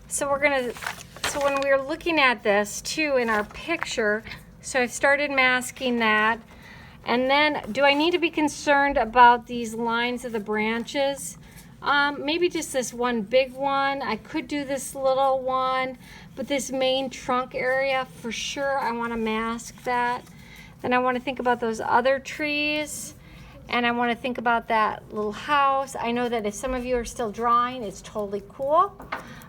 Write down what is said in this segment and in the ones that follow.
So when we were looking at this too in our picture, so I've started masking that. And then, do I need to be concerned about these lines of the branches? Maybe just this one big one. I could do this little one, but this main trunk area, for sure, I want to mask that. Then I want to think about those other trees, and I want to think about that little house. I know that if some of you are still drawing, it's totally cool.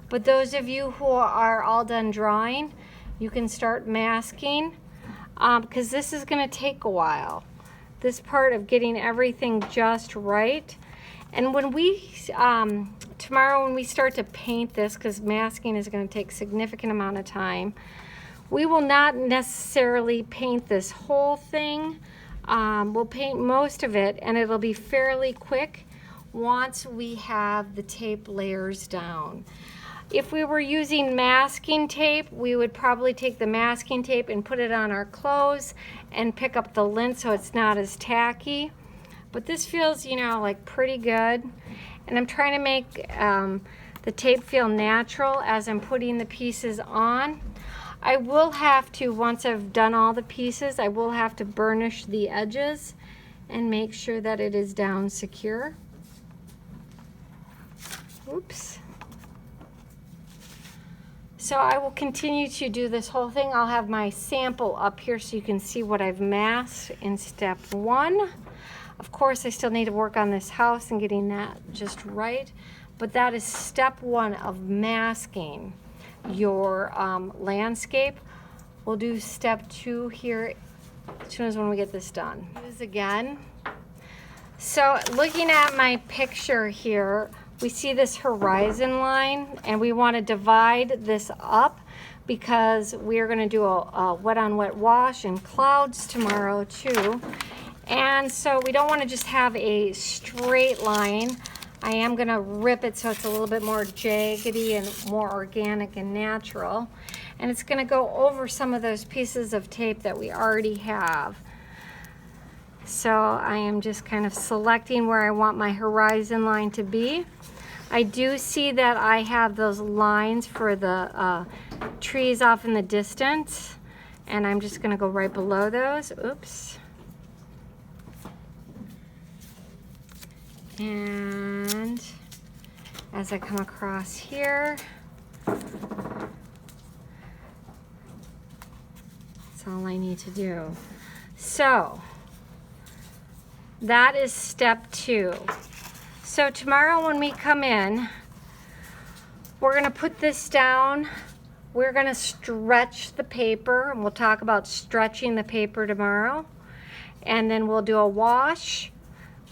But those of you who are all done drawing, you can start masking, because this is going to take a while. This part of getting everything just right. And when we, tomorrow when we start to paint this, because masking is going to take a significant amount of time, we will not necessarily paint this whole thing. We'll paint most of it, and it'll be fairly quick once we have the tape layers down. If we were using masking tape, we would probably take the masking tape and put it on our clothes and pick up the lint so it's not as tacky. But this feels, you know, like pretty good. And I'm trying to make the tape feel natural as I'm putting the pieces on. I will have to, once I've done all the pieces, I will have to burnish the edges and make sure that it is down secure. Oops. So I will continue to do this whole thing. I'll have my sample up here so you can see what I've masked in step 1. Of course, I still need to work on this house and getting that just right. But that is step 1 of masking your landscape. We'll do step 2 here as soon as when we get this done. Use again. So looking at my picture here, we see this horizon line, and we want to divide this up because we are going to do a wet on wet wash and clouds tomorrow too. And so we don't want to just have a straight line. I am going to rip it so it's a little bit more jaggedy and more organic and natural. And it's going to go over some of those pieces of tape that we already have. So I am just kind of selecting where I want my horizon line to be. I do see that I have those lines for the trees off in the distance, and I'm just going to go right below those. Oops. And as I come across here, that's all I need to do. So that is step 2. So tomorrow when we come in, we're going to put this down. We're going to stretch the paper, and we'll talk about stretching the paper tomorrow. And then we'll do a wash.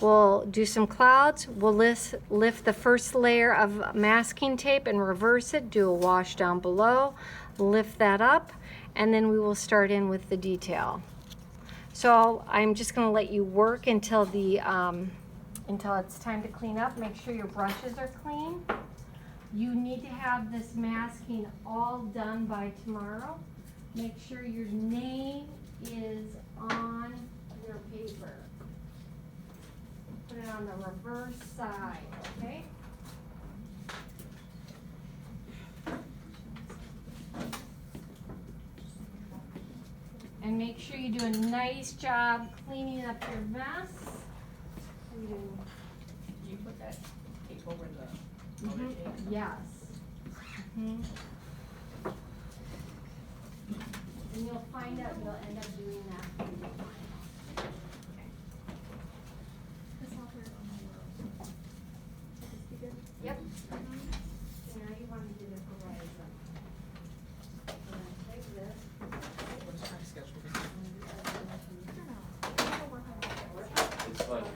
We'll do some clouds. We'll lift the first layer of masking tape and reverse it, do a wash down below, lift that up, and then we will start in with the detail. So I'm just going to let you work until it's time to clean up. Make sure your brushes are clean. You need to have this masking all done by tomorrow. Make sure your name is on your paper. Put it on the reverse side, okay? And make sure you do a nice job cleaning up your mess. Did you put that tape over the other tape? Yes. And you'll find out you'll end up doing that. Yep. So now you want to do the horizon. So then take this. What kind of sketch will It's like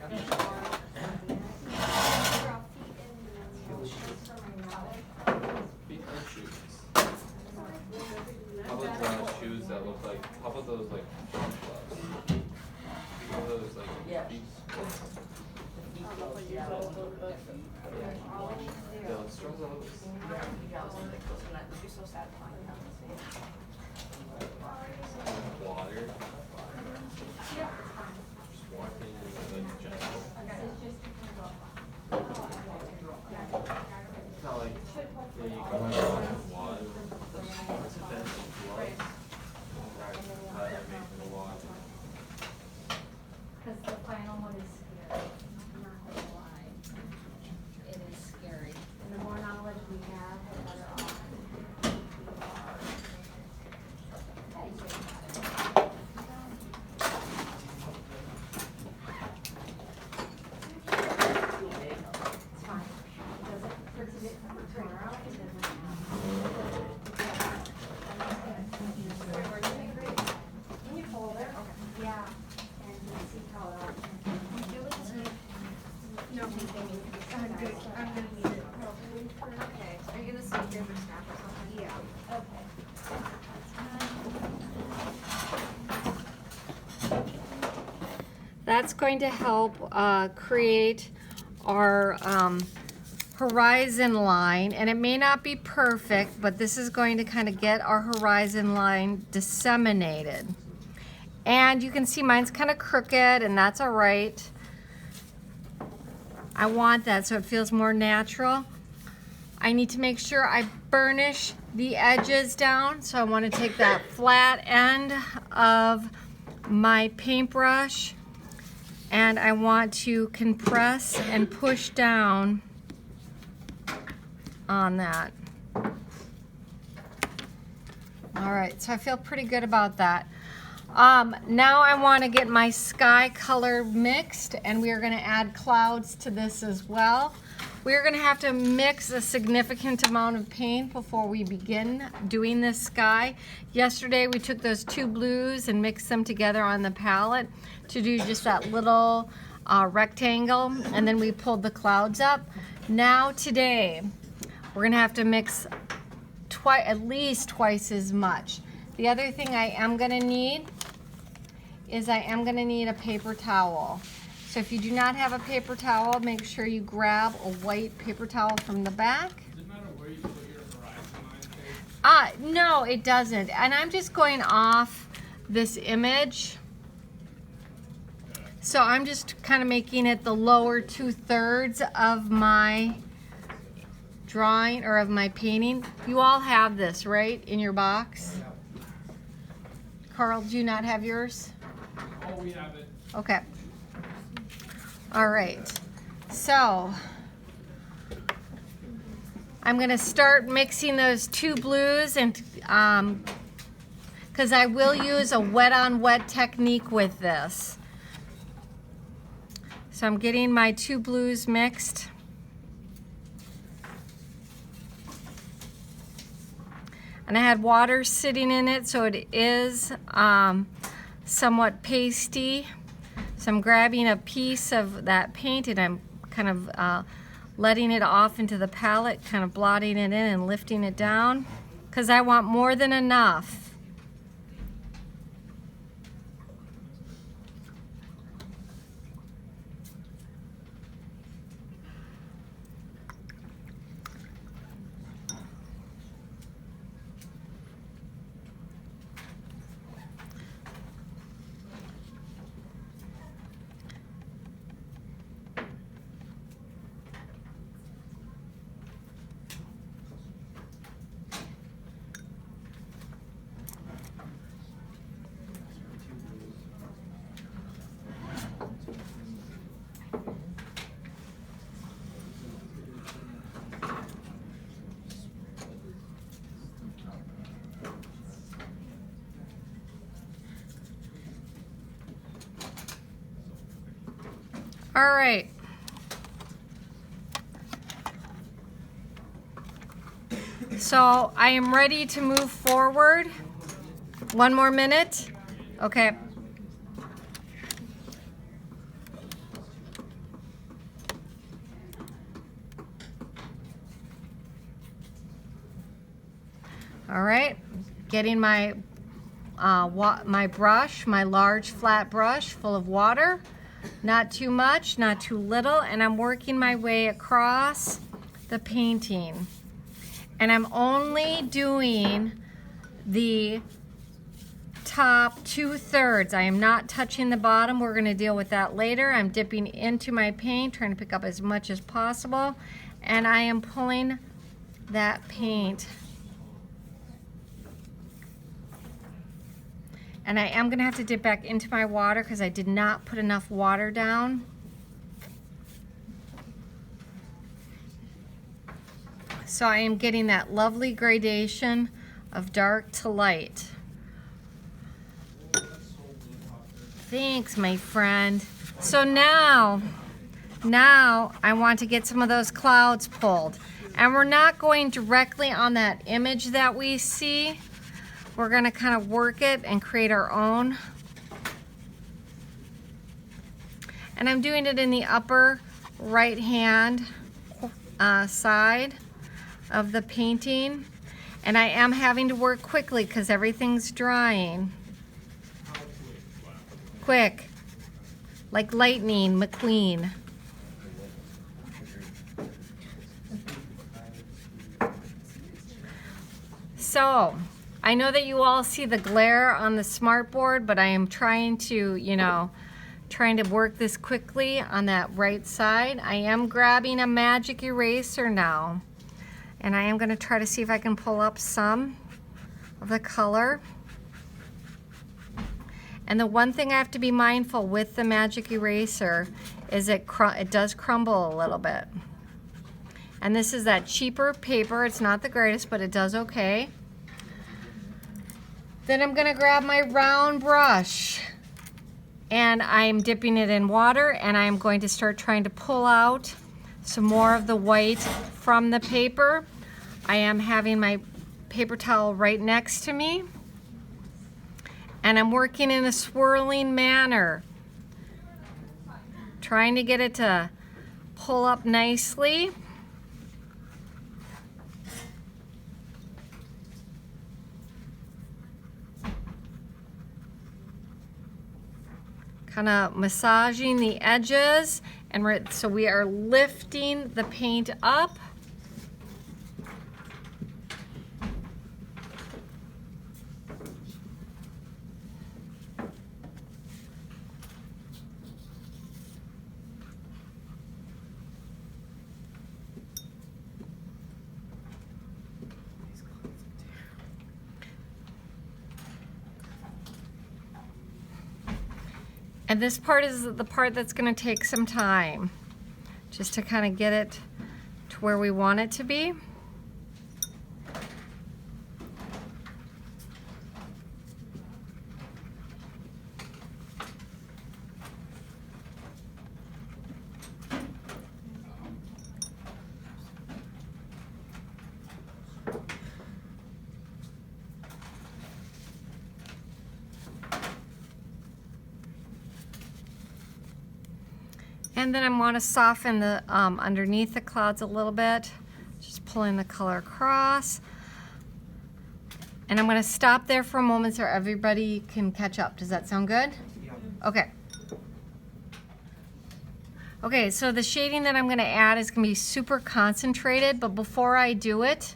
feet or shoes. How about shoes that look like? How about those like gloves? How about those like feet? Yeah, Those straws are those. it'd be so satisfying to have to see. Water. Just walking like gentle. It's not like yeah, you went on one, what's it been, gloves? I make it a lot. Because the final one is scary. I'm not gonna lie. It is scary. And the more knowledge we have, the better off. It's fine. It doesn't, for today, for tomorrow, it doesn't have. In your folder? Okay. Yeah. And you see how it all. No, I'm good. I'm gonna need it. Okay. Are you gonna save your snap or something? Yeah. Okay. That's going to help create our horizon line, and it may not be perfect, but this is going to kind of get our horizon line disseminated. And you can see mine's kind of crooked, and that's all right. I want that so it feels more natural. I need to make sure I burnish the edges down, so I want to take that flat end of my paintbrush and I want to compress and push down on that. All right, so I feel pretty good about that. Now I want to get my sky color mixed, and we are going to add clouds to this as well. We're going to have to mix a significant amount of paint before we begin doing this sky. Yesterday we took those two blues and mixed them together on the palette to do just that little rectangle, and then we pulled the clouds up. Now today we're going to have to mix at least twice as much. The other thing I am going to need is I am going to need a paper towel. So if you do not have a paper towel, make sure you grab a white paper towel from the back. Does it matter where you put your horizon line, Kate? No, it doesn't. And I'm just going off this image. So I'm just kind of making it the lower 2/3 of my drawing or of my painting. You all have this, right, in your box? Carl, do you not have yours? Oh, we have it. Okay. All right. So I'm going to start mixing those two blues, and because I will use a wet on wet technique with this. So I'm getting my two blues mixed. And I had water sitting in it, so it is somewhat pasty. So I'm grabbing a piece of that paint and I'm kind of letting it off into the palette, kind of blotting it in and lifting it down, because I want more than enough. All right. So I am ready to move forward. One more minute. Okay. All right. Getting my my brush, my large flat brush full of water. Not too much, not too little, and I'm working my way across the painting. And I'm only doing the top 2/3. I am not touching the bottom. We're going to deal with that later. I'm dipping into my paint, trying to pick up as much as possible, and I am pulling that paint. And I am gonna have to dip back into my water because I did not put enough water down. So I am getting that lovely gradation of dark to light. Thanks, my friend. So now I want to get some of those clouds pulled. And we're not going directly on that image that we see. We're gonna kind of work it and create our own. And I'm doing it in the upper right hand side of the painting. And I am having to work quickly because everything's drying. Quick, like lightning McQueen. So, I know that you all see the glare on the smartboard, but I am trying to, trying to work this quickly on that right side. I am grabbing a magic eraser now, and I am going to try to see if I can pull up some of the color. And the one thing I have to be mindful with the magic eraser is it does crumble a little bit. And this is that cheaper paper. It's not the greatest, but it does okay. Then I'm gonna grab my round brush and I'm dipping it in water, and I'm going to start trying to pull out some more of the white from the paper. I am having my paper towel right next to me, and I'm working in a swirling manner, trying to get it to pull up nicely. Kind of massaging the edges, and so we are lifting the paint up. And this part is the part that's going to take some time, just to kind of get it to where we want it to be. And then I want to soften the underneath the clouds a little bit, just pulling the color across. And I'm going to stop there for a moment so everybody can catch up. Does that sound good? Yeah. Okay. Okay, so the shading that I'm going to add is going to be super concentrated, but before I do it,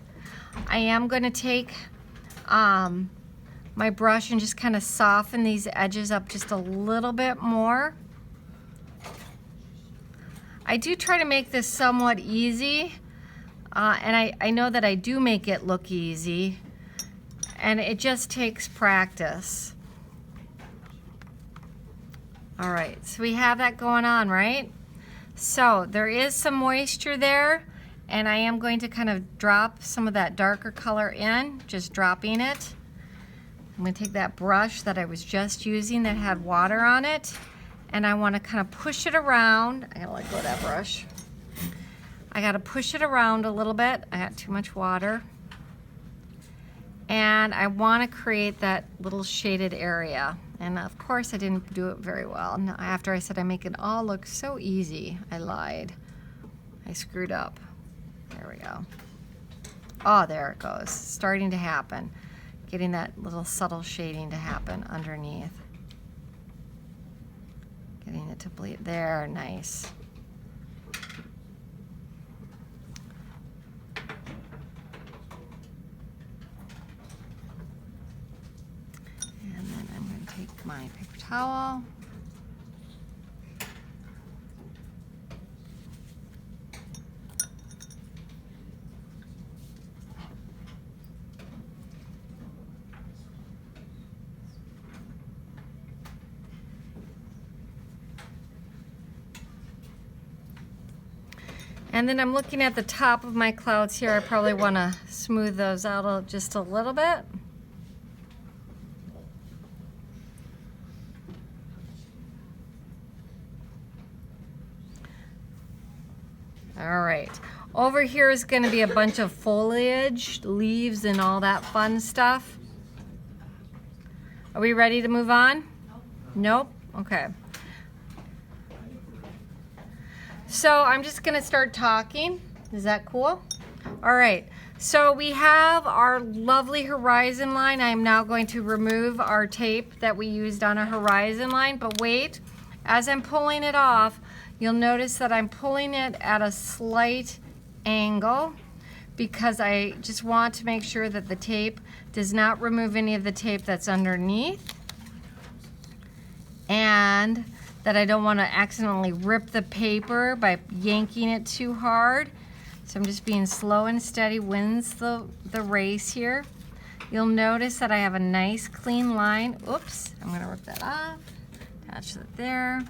I am going to take my brush and just kind of soften these edges up just a little bit more. I do try to make this somewhat easy, and I know that I do make it look easy, and it just takes practice. All right, so we have that going on, right? So there is some moisture there, and I am going to kind of drop some of that darker color in, just dropping it. I'm going to take that brush that I was just using that had water on it, and I want to kind of push it around. I gotta let go of that brush. I gotta push it around a little bit. I got too much water. And I want to create that little shaded area. And of course I didn't do it very well. Now, after I said I make it all look so easy, I lied. I screwed up. There we go. Oh, there it goes. Starting to happen. Getting that little subtle shading to happen underneath. Getting it to bleed there, nice. And then I'm going to take my paper towel. And then I'm looking at the top of my clouds here. I probably want to smooth those out just a little bit. All right. Over here is going to be a bunch of foliage, leaves, and all that fun stuff. Are we ready to move on? Nope? Okay. So I'm just going to start talking. Is that cool? All right. So we have our lovely horizon line. I am now going to remove our tape that we used on a horizon line. But wait, as I'm pulling it off, you'll notice that I'm pulling it at a slight angle because I just want to make sure that the tape does not remove any of the tape that's underneath, and that I don't want to accidentally rip the paper by yanking it too hard. So I'm just being slow and steady, wins the race here. You'll notice that I have a nice clean line. Oops, I'm gonna rip that off, attach that there.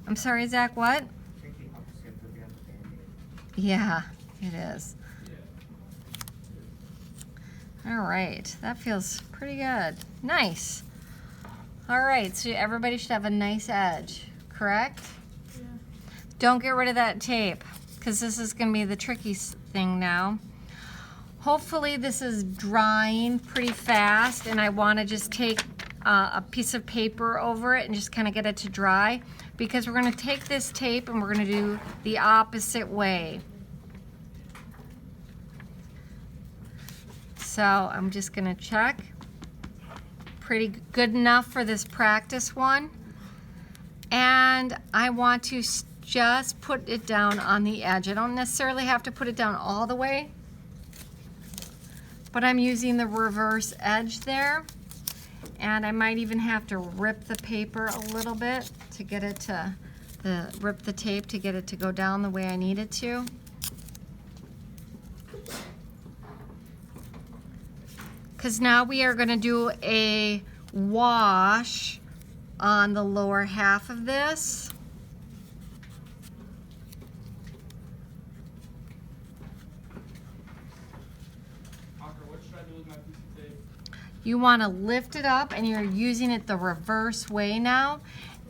I'm sorry, Zach, what? Yeah, it is. All right, that feels pretty good. Nice. All right, so everybody should have a nice edge, correct? Yeah. Don't get rid of that tape, because this is going to be the tricky thing now. Hopefully this is drying pretty fast, and I want to just take a piece of paper over it and just kind of get it to dry, because we're going to take this tape and we're going to do the opposite way. So I'm just going to check. Pretty good enough for this practice one. And I want to just put it down on the edge. I don't necessarily have to put it down all the way, but I'm using the reverse edge there. And I might even have to rip the paper a little bit to get it to, rip the tape to get it to go down the way I need it to. Because now we are going to do a wash on the lower half of this. Halker, what should I do with my piece of tape? You want to lift it up, and you're using it the reverse way now.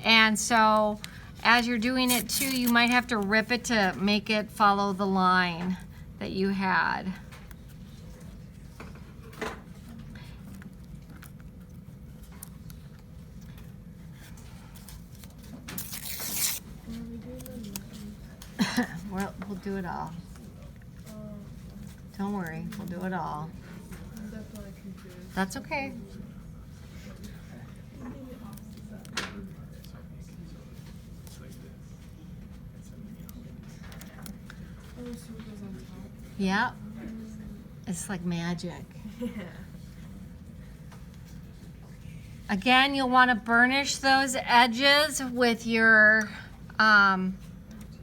And so as you're doing it too, you might have to rip it to make it follow the line that you had. We'll do it all. Don't worry, we'll do it all. That's okay. Yeah, it's like magic. Again, you'll want to burnish those edges with your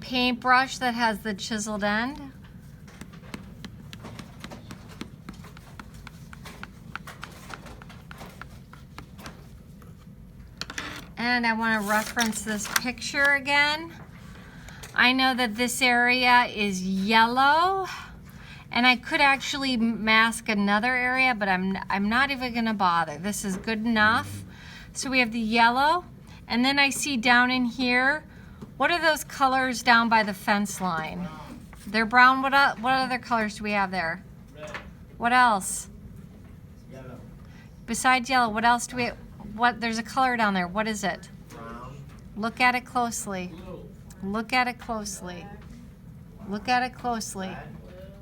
paintbrush that has the chiseled end. And I want to reference this picture again. I know that this area is yellow, and I could actually mask another area, but I'm not even gonna bother. This is good enough. So we have the yellow, and then I see down in here, what are those colors down by the fence line? They're brown. What other colors do we have there? Red. What else? Yellow. Besides yellow, what else do we, there's a color down there. What is it? Brown. Look at it closely. Blue. Look at it closely. Look at it closely.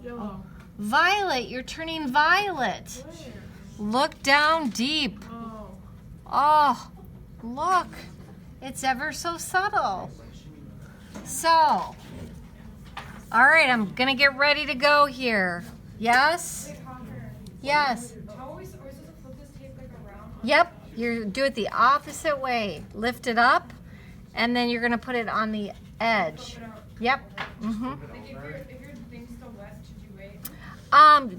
Yellow. Violet, you're turning violet. Where? Look down deep. Oh. Oh, look. It's ever so subtle. So, all right, I'm gonna get ready to go here. Yes? Yes. How are we supposed to flip this tape like around? Yep, you do it the opposite way. Lift it up, and then you're gonna put it on the edge. Yep. Mm-hmm. Like if your thing's still wet, should you wait?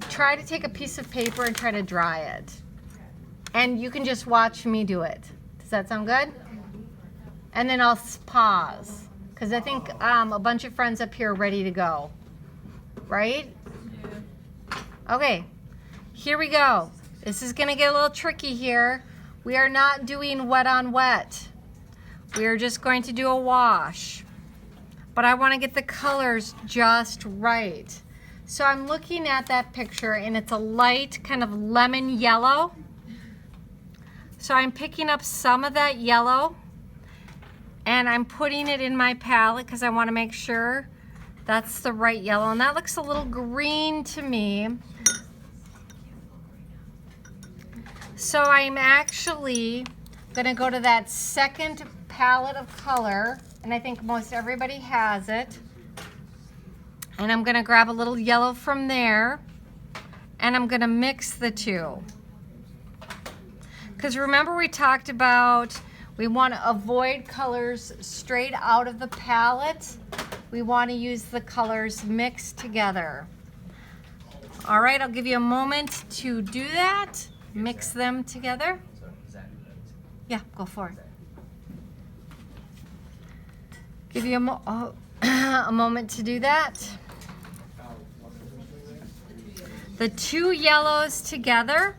Try to take a piece of paper and try to dry it. And you can just watch me do it. Does that sound good? And then I'll pause. Because I think a bunch of friends up here are ready to go. Right? Okay, here we go. This is gonna get a little tricky here. We are not doing wet on wet. We are just going to do a wash. But I wanna get the colors just right. So I'm looking at that picture and it's a light kind of lemon yellow. So I'm picking up some of that yellow and I'm putting it in my palette because I wanna make sure that's the right yellow. And that looks a little green to me. So I'm actually gonna go to that second palette of color, and I think most everybody has it. And I'm gonna grab a little yellow from there, and I'm gonna mix the two. Because remember we talked about we wanna avoid colors straight out of the palette. We wanna use the colors mixed together. All right, I'll give you a moment to do that. Mix them together. Yeah, go for it. Give you a moment to do that. The two yellows together.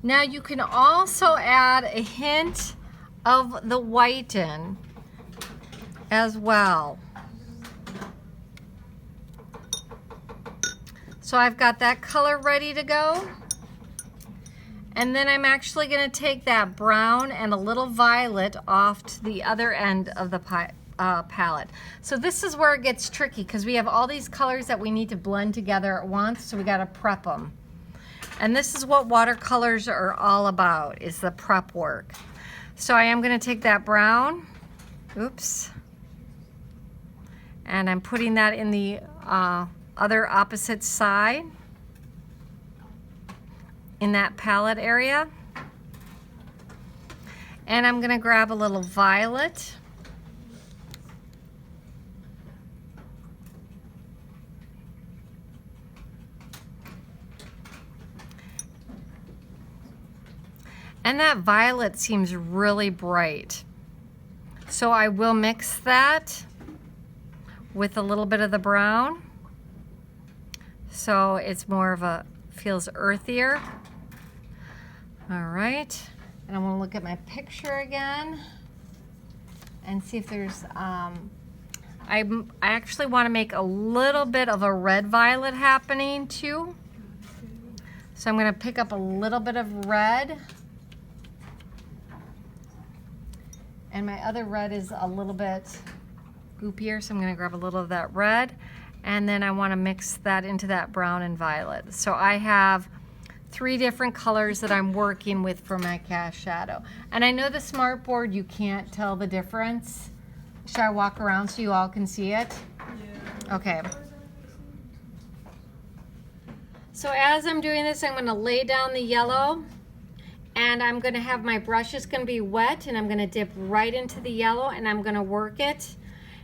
Now you can also add a hint of the white in as well. So I've got that color ready to go. And then I'm actually going to take that brown and a little violet off to the other end of the palette. So this is where it gets tricky because we have all these colors that we need to blend together at once, so we got to prep them. And this is what watercolors are all about, is the prep work. So I am going to take that brown, oops, and I'm putting that in the other opposite side in that palette area. And I'm going to grab a little violet. And that violet seems really bright. So I will mix that with a little bit of the brown. So it's more of a, feels earthier. All right, and I want to look at my picture again and see if there's, I actually want to make a little bit of a red violet happening too. So I'm going to pick up a little bit of red. And my other red is a little bit goopier, so I'm going to grab a little of that red. And then I want to mix that into that brown and violet. So I have 3 different colors that I'm working with for my cast shadow. And I know the smart board, you can't tell the difference. Should I walk around so you all can see it? Yeah. Okay. So as I'm doing this, I'm going to lay down the yellow. And I'm going to have my brush is going to be wet, and I'm going to dip right into the yellow, and I'm going to work it.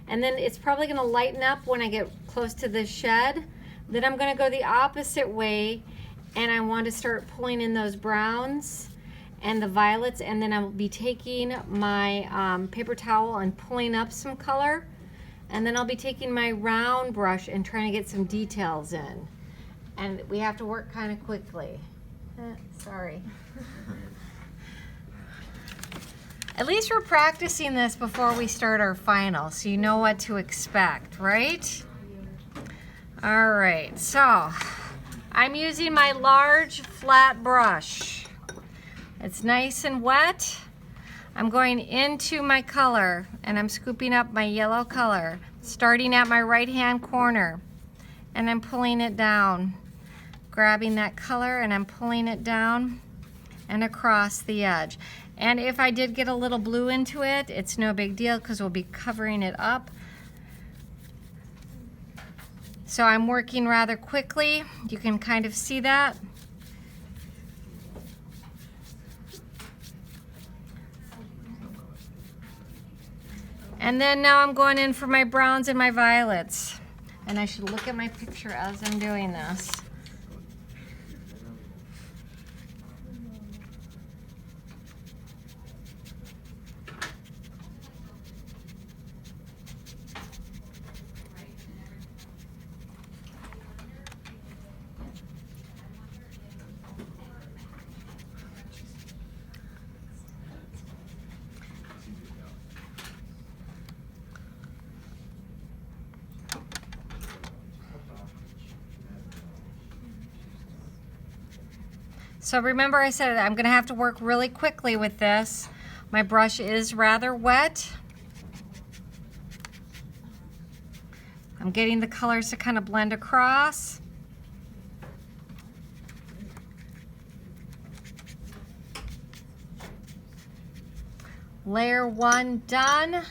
And then it's probably going to lighten up when I get close to the shed. Then I'm going to go the opposite way, and I want to start pulling in those browns and the violets, and then I'll be taking my paper towel and pulling up some color. And then I'll be taking my round brush and trying to get some details in. And we have to work kind of quickly. Sorry. At least we're practicing this before we start our final, so you know what to expect, right? All right, so I'm using my large flat brush. It's nice and wet. I'm going into my color and I'm scooping up my yellow color, starting at my right-hand corner, and I'm pulling it down, grabbing that color, and I'm pulling it down and across the edge. And if I did get a little blue into it, it's no big deal because we'll be covering it up. So I'm working rather quickly. You can kind of see that. And then now I'm going in for my browns and my violets. And I should look at my picture as I'm doing this. So remember I said I'm going to have to work really quickly with this. My brush is rather wet. I'm getting the colors to kind of blend across. Layer 1 done.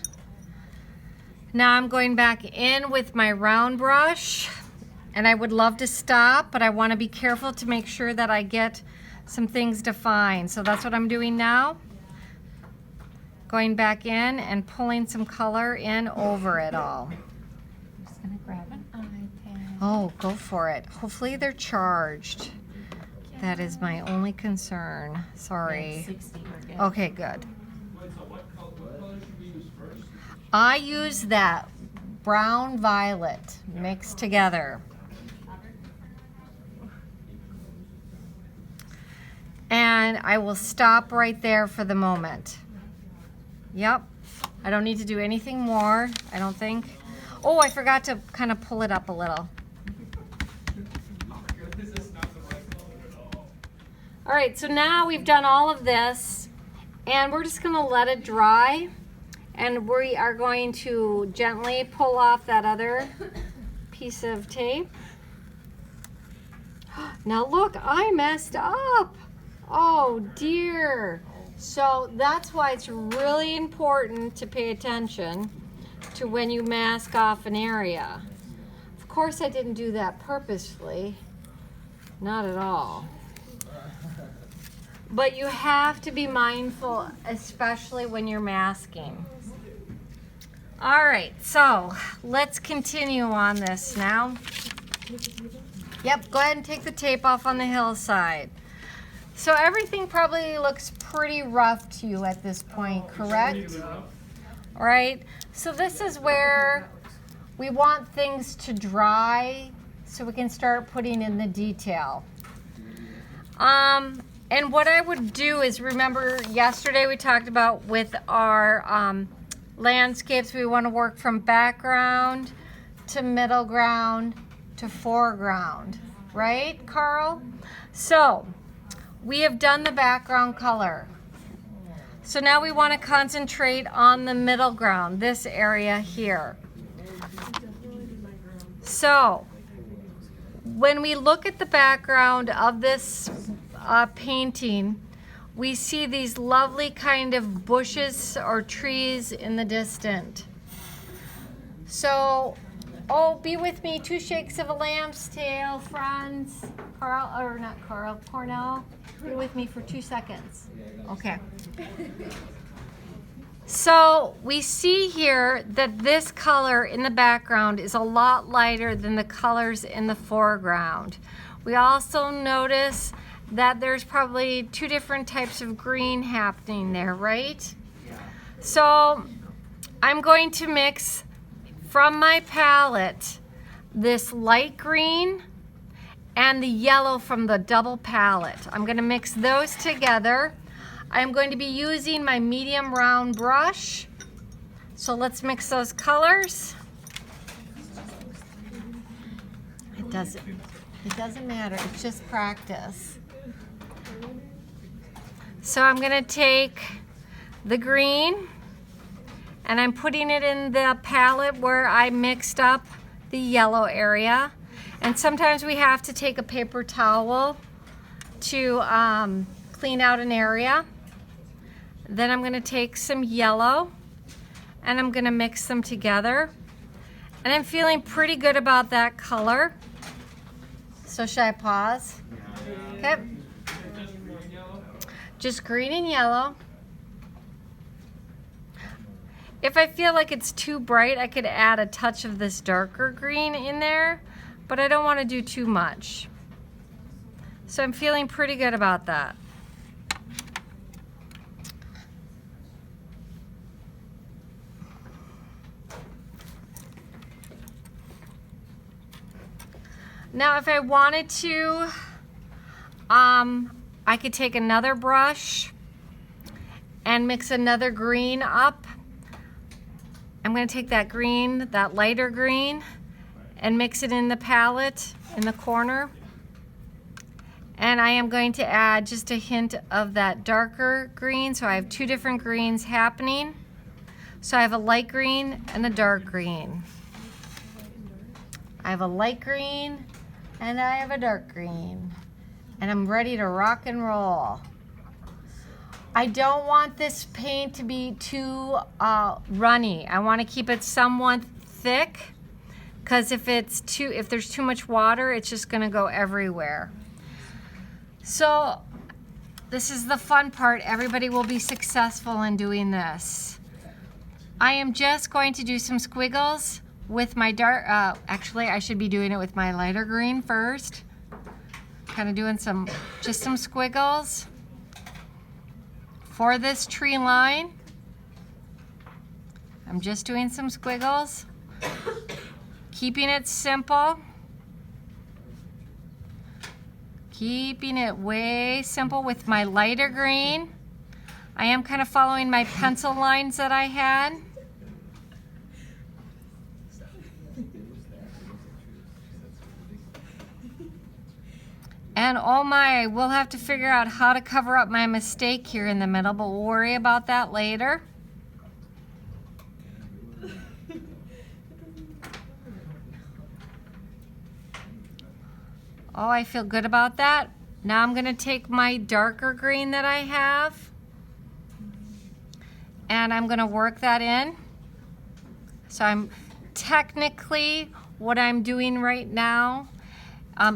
Now I'm going back in with my round brush, and I would love to stop, but I want to be careful to make sure that I get some things defined. So that's what I'm doing now. Going back in and pulling some color in over it all. I'm just gonna grab an iPad. Oh, go for it. Hopefully they're charged. That is my only concern. Sorry. 60, we're good. Okay, good. Wait, so what color should we use first? I use that brown violet mixed together. And I will stop right there for the moment. Yep. I don't need to do anything more, I don't think. Oh, I forgot to kind of pull it up a little. This is not the right color at all. All right, so now we've done all of this, and we're just gonna let it dry. And we are going to gently pull off that other piece of tape. Now look, I messed up. Oh dear. So that's why it's really important to pay attention to when you mask off an area. Of course I didn't do that purposefully. Not at all. But you have to be mindful, especially when you're masking. All right, so let's continue on this now. Yep, go ahead and take the tape off on the hillside. So everything probably looks pretty rough to you at this point, correct? All right, so this is where we want things to dry so we can start putting in the detail. And what I would do is, remember yesterday we talked about with our landscapes, we want to work from background to middle ground to foreground, right, Carl? So we have done the background color. So now we want to concentrate on the middle ground, this area here. So when we look at the background of this painting, we see these lovely kind of bushes or trees in the distance. So, oh, be with me, 2 shakes of a lamb's tail, friends. Carl, or not Carl, Cornell, be with me for 2 seconds. Okay. So we see here that this color in the background is a lot lighter than the colors in the foreground. We also notice that there's probably 2 different types of green happening there, right? Yeah. So I'm going to mix from my palette this light green and the yellow from the double palette. I'm going to mix those together. I'm going to be using my medium round brush. So let's mix those colors. It doesn't matter, it's just practice. So I'm going to take the green and I'm putting it in the palette where I mixed up the yellow area. And sometimes we have to take a paper towel to clean out an area. Then I'm going to take some yellow and I'm going to mix them together. And I'm feeling pretty good about that color. So should I pause? Okay. Just green and yellow. If I feel like it's too bright, I could add a touch of this darker green in there, but I don't want to do too much. So I'm feeling pretty good about that. Now if I wanted to, I could take another brush and mix another green up. I'm going to take that green, that lighter green, and mix it in the palette in the corner. And I am going to add just a hint of that darker green. So I have two different greens happening. So I have a light green and a dark green. I have a light green and I have a dark green. And I'm ready to rock and roll. I don't want this paint to be too runny. I want to keep it somewhat thick, because if there's too much water, it's just going to go everywhere. So this is the fun part. Everybody will be successful in doing this. I am just going to do some squiggles with my dark, actually I should be doing it with my lighter green first. Kind of doing just some squiggles for this tree line. I'm just doing some squiggles, keeping it simple, keeping it way simple with my lighter green. I am kind of following my pencil lines that I had. And oh my, we'll have to figure out how to cover up my mistake here in the middle, but we'll worry about that later. Oh, I feel good about that. Now I'm going to take my darker green that I have, and I'm going to work that in. So I'm technically, what I'm doing right now,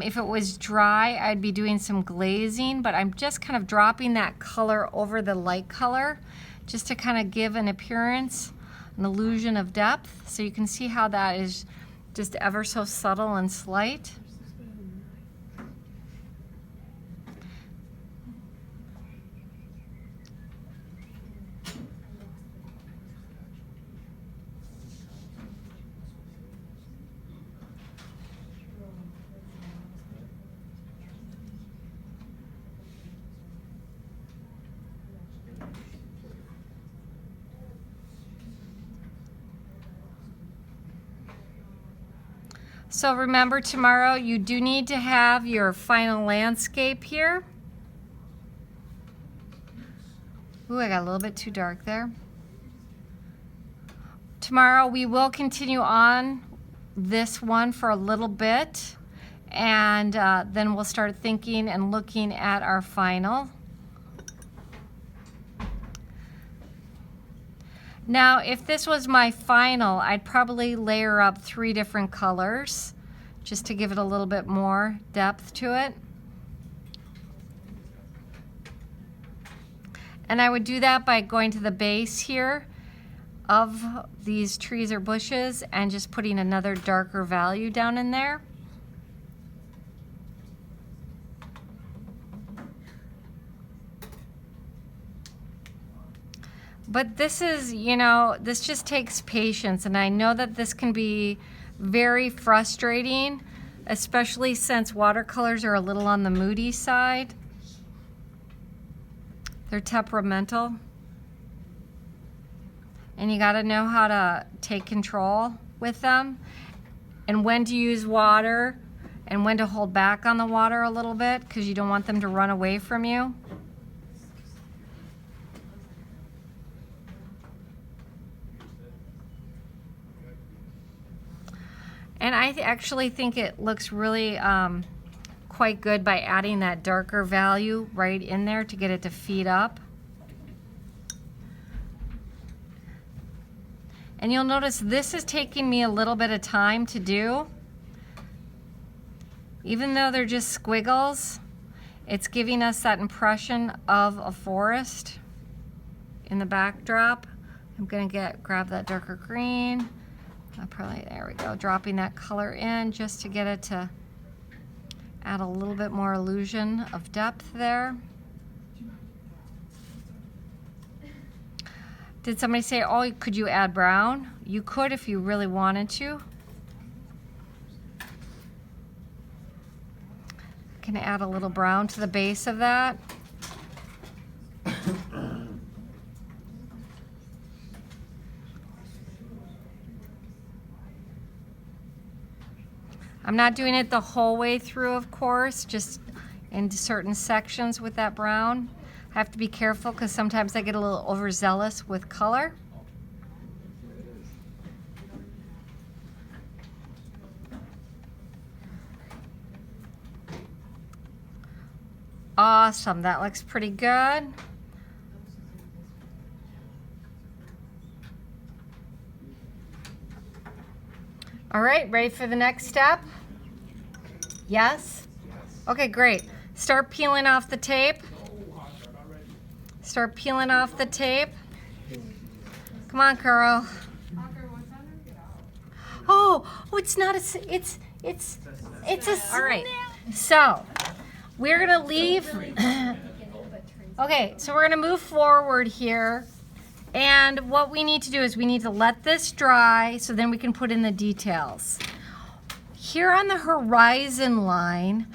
if it was dry, I'd be doing some glazing, but I'm just kind of dropping that color over the light color just to kind of give an appearance, an illusion of depth. So you can see how that is just ever so subtle and slight. So remember, tomorrow you do need to have your final landscape here. Ooh, I got a little bit too dark there. Tomorrow we will continue on this one for a little bit, and then we'll start thinking and looking at our final. Now, if this was my final, I'd probably layer up 3 different colors just to give it a little bit more depth to it. And I would do that by going to the base here of these trees or bushes and just putting another darker value down in there. But this is, you know, this just takes patience, and I know that this can be very frustrating, especially since watercolors are a little on the moody side. They're temperamental. And you gotta know how to take control with them, and when to use water, and when to hold back on the water a little bit, because you don't want them to run away from you. And I actually think it looks really quite good by adding that darker value right in there to get it to feed up. And you'll notice this is taking me a little bit of time to do. Even though they're just squiggles, it's giving us that impression of a forest in the backdrop. I'm gonna grab that darker green. There we go, dropping that color in just to get it to add a little bit more illusion of depth there. Did somebody say, oh, could you add brown? You could if you really wanted to. Can add a little brown to the base of that. I'm not doing it the whole way through, of course, just in certain sections with that brown. I have to be careful because sometimes I get a little overzealous with color. Awesome, that looks pretty good. All right, ready for the next step? Yes? Okay, great. Start peeling off the tape. Start peeling off the tape. Come on, Carl. Oh, it's not a, it's a, all right. So, we're gonna leave. Okay, so we're gonna move forward here. And what we need to do is we need to let this dry so then we can put in the details. Here on the horizon line,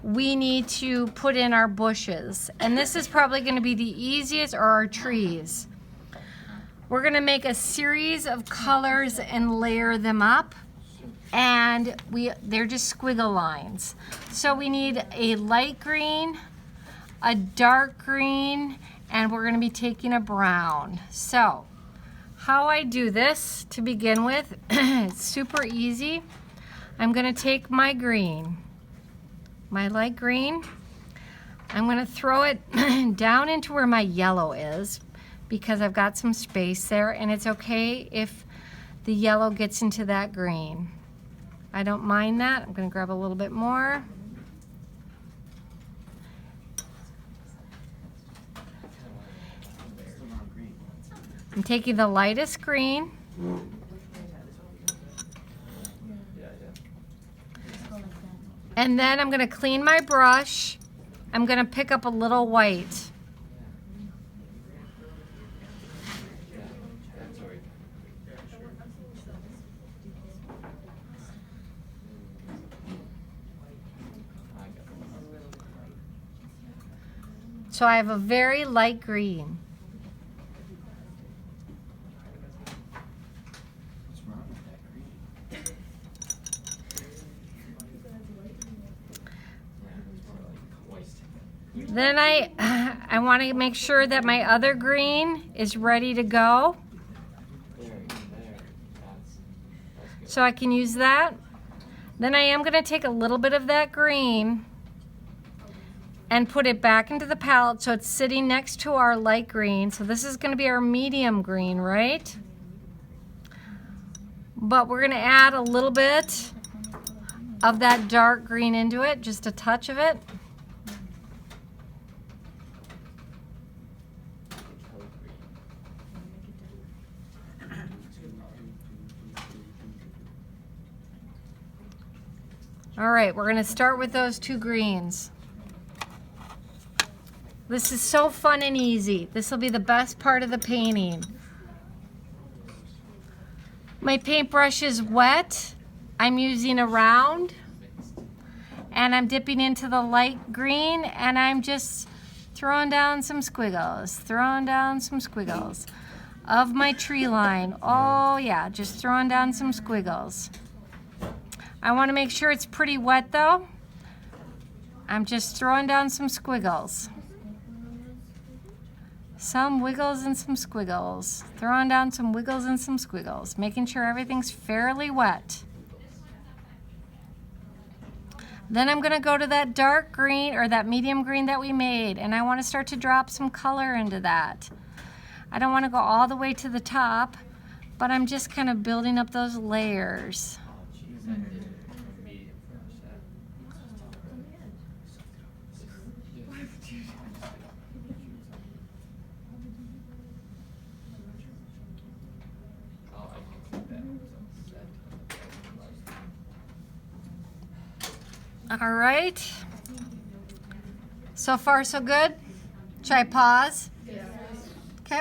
we need to put in our bushes. And this is probably gonna be the easiest, or our trees. We're gonna make a series of colors and layer them up. And they're just squiggle lines. So we need a light green, a dark green, and we're gonna be taking a brown. So, how I do this to begin with, it's super easy. I'm gonna take my green, my light green, I'm gonna throw it down into where my yellow is because I've got some space there, and it's okay if the yellow gets into that green. I don't mind that. I'm gonna grab a little bit more. I'm taking the lightest green. And then I'm gonna clean my brush. I'm gonna pick up a little white. So I have a very light green. Then I want to make sure that my other green is ready to go. So I can use that. Then I am going to take a little bit of that green and put it back into the palette so it's sitting next to our light green. So this is going to be our medium green, right? But we're going to add a little bit of that dark green into it, just a touch of it. All right, we're gonna start with those two greens. This is so fun and easy. This will be the best part of the painting. My paintbrush is wet. I'm using a round, and I'm dipping into the light green, and I'm just throwing down some squiggles, of my tree line. Oh yeah, just throwing down some squiggles. I want to make sure it's pretty wet though. I'm just throwing down some squiggles. Some wiggles and some squiggles. Throwing down some wiggles and some squiggles. Making sure everything's fairly wet. Then I'm going to go to that dark green or that medium green that we made, and I want to start to drop some color into that. I don't want to go all the way to the top, But I'm just kind of building up those layers. Oh, jeez, I did medium first. Oh, I can see that. All right. So far, so good. Should I pause? Yes. Okay.